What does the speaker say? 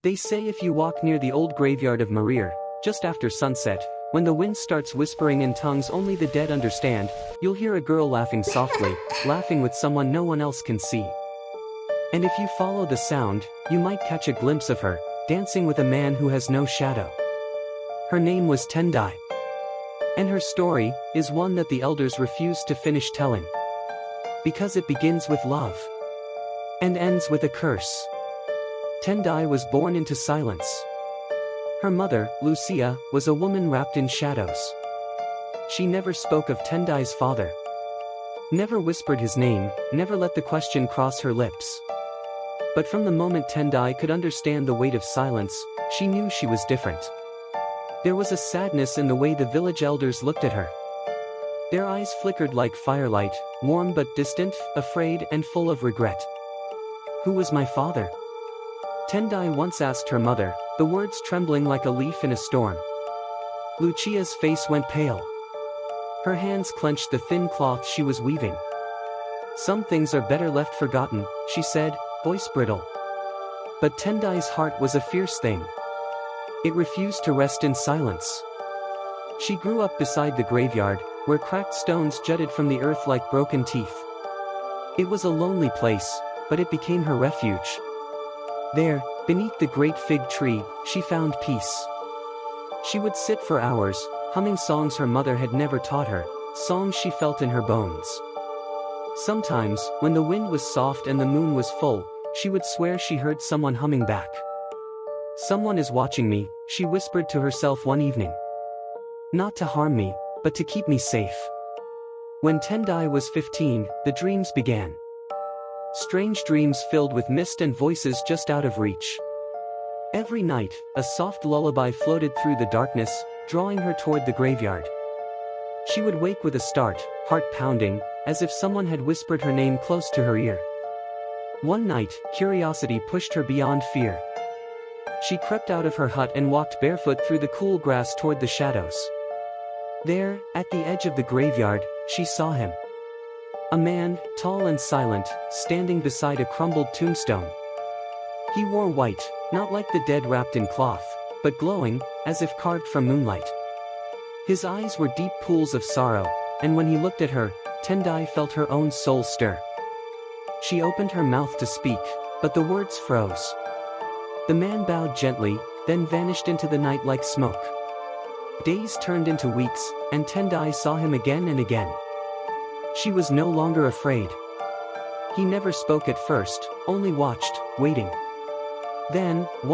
They say if you walk near the old graveyard of Marir, just after sunset, when the wind starts whispering in tongues only the dead understand, you'll hear a girl laughing softly, laughing with someone no one else can see. And if you follow the sound, you might catch a glimpse of her, dancing with a man who has no shadow. Her name was Tendai. And her story is one that the elders refuse to finish telling. Because it begins with love. And ends with a curse. Tendai was born into silence. Her mother, Lucia, was a woman wrapped in shadows. She never spoke of Tendai's father. Never whispered his name, never let the question cross her lips. But from the moment Tendai could understand the weight of silence, she knew she was different. There was a sadness in the way the village elders looked at her. Their eyes flickered like firelight, warm but distant, afraid and full of regret. Who was my father? Tendai once asked her mother, the words trembling like a leaf in a storm. Lucia's face went pale. Her hands clenched the thin cloth she was weaving. Some things are better left forgotten, she said, voice brittle. But Tendai's heart was a fierce thing. It refused to rest in silence. She grew up beside the graveyard, where cracked stones jutted from the earth like broken teeth. It was a lonely place, but it became her refuge. There, beneath the great fig tree, she found peace. She would sit for hours, humming songs her mother had never taught her, songs she felt in her bones. Sometimes, when the wind was soft and the moon was full, she would swear she heard someone humming back. Someone is watching me, she whispered to herself one evening. Not to harm me, but to keep me safe. When Tendai was 15, the dreams began. Strange dreams filled with mist and voices just out of reach. Every night, a soft lullaby floated through the darkness, drawing her toward the graveyard. She would wake with a start, heart pounding, as if someone had whispered her name close to her ear. One night, curiosity pushed her beyond fear. She crept out of her hut and walked barefoot through the cool grass toward the shadows. There, at the edge of the graveyard, she saw him. A man, tall and silent, standing beside a crumbled tombstone. He wore white, not like the dead wrapped in cloth, but glowing, as if carved from moonlight. His eyes were deep pools of sorrow, and when he looked at her, Tendai felt her own soul stir. She opened her mouth to speak, but the words froze. The man bowed gently, then vanished into the night like smoke. Days turned into weeks, and Tendai saw him again and again. She was no longer afraid. He never spoke at first, only watched, waiting. Then, one